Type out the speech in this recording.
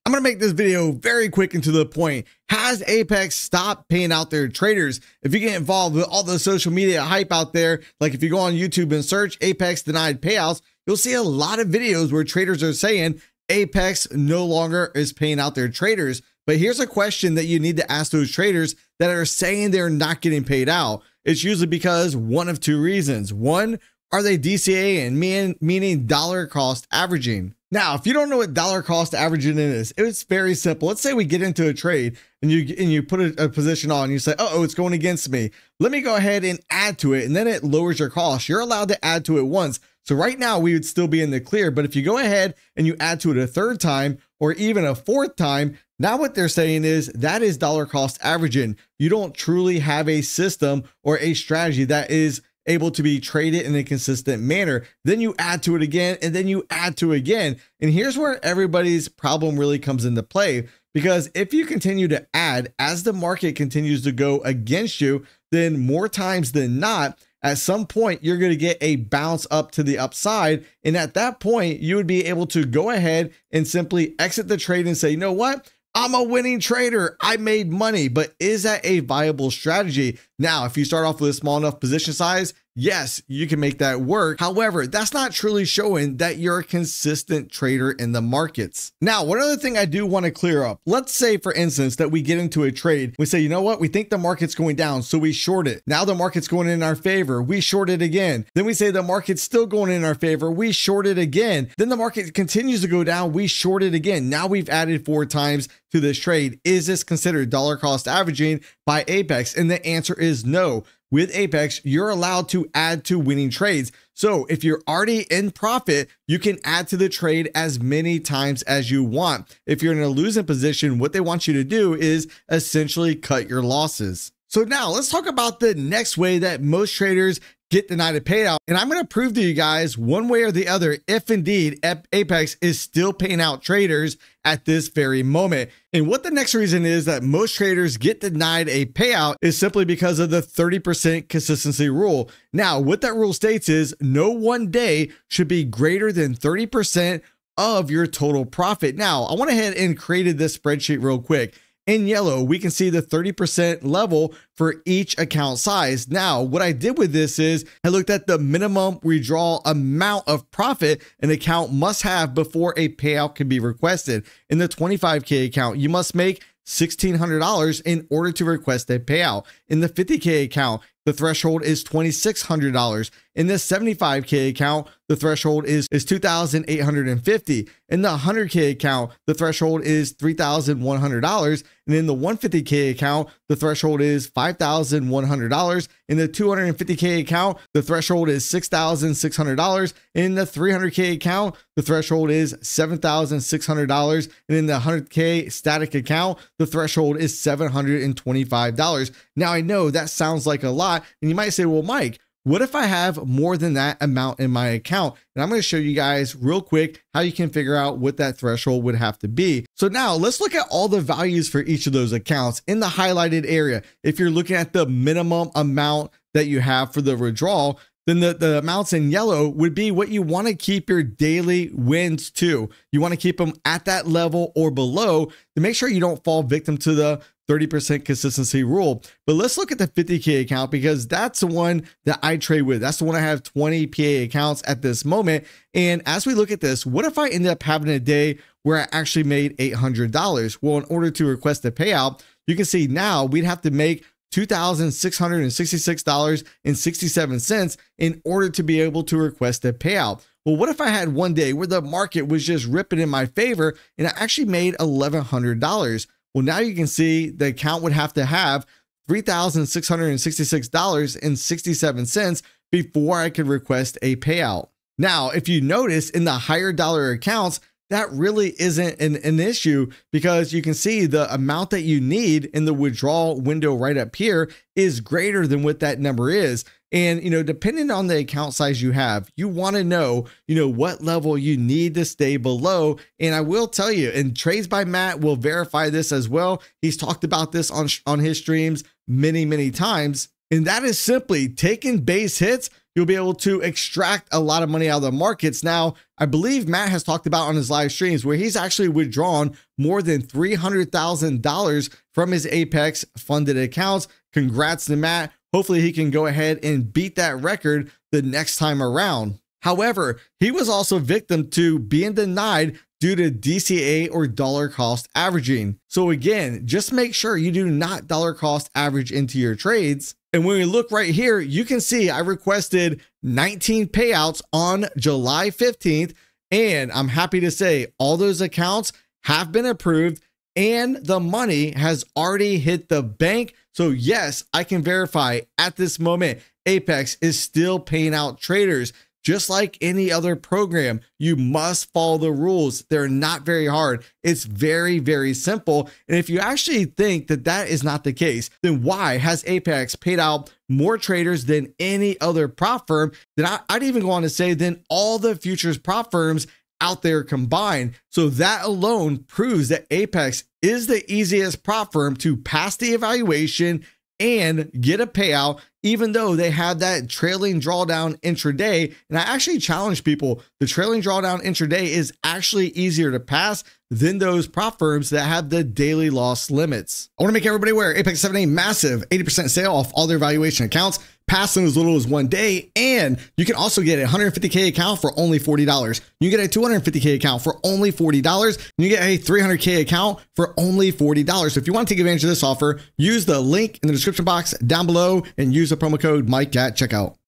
I'm going to make this video very quick and to the point. Has Apex stopped paying out their traders? If you get involved with all the social media hype out there, like if you go on YouTube and search Apex denied payouts, you'll see a lot of videos where traders are saying Apex no longer is paying out their traders. But here's a question that you need to ask those traders that are saying they're not getting paid out. It's usually because one of two reasons. One, are they DCA meaning dollar cost averaging? Now, if you don't know what dollar cost averaging is, it's very simple. Let's say we get into a trade and you put a position on and you say, oh, it's going against me. Let me go ahead and add to it, and then it lowers your cost. You're allowed to add to it once. So right now we would still be in the clear, but if you go ahead and you add to it a third time or even a fourth time, now what they're saying is that is dollar cost averaging. You don't truly have a system or a strategy that is able to be traded in a consistent manner. Then you add to it again, and then you add to it again. And here's where everybody's problem really comes into play, because if you continue to add as the market continues to go against you, then more times than not, at some point, you're going to get a bounce up to the upside. And at that point, you would be able to go ahead and simply exit the trade and say, you know what? I'm a winning trader. I made money. But is that a viable strategy? Now, if you start off with a small enough position size, yes, you can make that work. However, that's not truly showing that you're a consistent trader in the markets. Now, one other thing I do want to clear up. Let's say, for instance, that we get into a trade. We say, you know what? We think the market's going down, so we short it. Now the market's going in our favor. We short it again. Then we say the market's still going in our favor. We short it again. Then the market continues to go down. We short it again. Now we've added 4 times to this trade. Is this considered dollar cost averaging by Apex? And the answer is no. With Apex, you're allowed to add to winning trades. So if you're already in profit, you can add to the trade as many times as you want. If you're in a losing position, what they want you to do is essentially cut your losses. So now let's talk about the next way that most traders get denied a payout. And I'm going to prove to you guys one way or the other if indeed Apex is still paying out traders at this very moment. And what the next reason is that most traders get denied a payout is simply because of the 30% consistency rule. Now, what that rule states is no one day should be greater than 30% of your total profit. Now, I went ahead and created this spreadsheet real quick. In yellow, we can see the 30% level for each account size. Now, what I did with this is I looked at the minimum withdrawal amount of profit an account must have before a payout can be requested. In the 25K account, you must make $1,600 in order to request a payout. In the 50K account, the threshold is $2,600. In the 75K account, the threshold is $2,850. In the 100K account, the threshold is $3,100. And in the 150K account, the threshold is $5,100. In the 250K account, the threshold is $6,600. In the 300K account, the threshold is $7,600. And in the 100K static account, the threshold is $725. Now, I know that sounds like a lot, and you might say, well, Mike, what if I have more than that amount in my account? And I'm going to show you guys real quick how you can figure out what that threshold would have to be. So now let's look at all the values for each of those accounts in the highlighted area. If you're looking at the minimum amount that you have for the withdrawal, then the amounts in yellow would be what you want to keep your daily wins to. You want to keep them at that level or below to make sure you don't fall victim to the 30% consistency rule. But let's look at the 50K account, because that's the one that I trade with. That's the one I have 20 PA accounts at this moment. And as we look at this, what if I end up having a day where I actually made $800? Well, in order to request a payout, you can see now we'd have to make $2,666.67 in order to be able to request a payout. Well, what if I had one day where the market was just ripping in my favor and I actually made $1,100? Well, now you can see the account would have to have $3,666.67 before I could request a payout. Now, if you notice in the higher dollar accounts, that really isn't an issue, because you can see the amount that you need in the withdrawal window right up here is greater than what that number is. And, depending on the account size you have, you want to know, what level you need to stay below. And I will tell you, and Trades by Matt will verify this as well. He's talked about this on his streams many, many times. And that is simply taking base hits you'll be able to extract a lot of money out of the markets. Now, I believe Matt has talked about on his live streams where he's actually withdrawn more than $300,000 from his Apex funded accounts. Congrats to Matt. Hopefully he can go ahead and beat that record the next time around. However, he was also victim to being denied due to DCA or dollar cost averaging. So again, just make sure you do not dollar cost average into your trades. And when we look right here, you can see I requested 19 payouts on July 15th. And I'm happy to say all those accounts have been approved and the money has already hit the bank. So yes, I can verify at this moment, Apex is still paying out traders. Just like any other program, you must follow the rules. They're not very hard. It's very, very simple. And if you actually think that that is not the case, then why has Apex paid out more traders than any other prop firm? Then I'd even go on to say than all the futures prop firms out there combined. So that alone proves that Apex is the easiest prop firm to pass the evaluation and get a payout, even though they have that trailing drawdown intraday. And I actually challenge people, the trailing drawdown intraday is actually easier to pass than those prop firms that have the daily loss limits. I want to make everybody aware, Apex 7 a massive 80% sale off all their valuation accounts, pass in as little as 1 day. And you can also get a 150K account for only $40. You get a 250K account for only $40. And you get a 300K account for only $40. So if you want to take advantage of this offer, use the link in the description box down below and use the promo code Mike at checkout.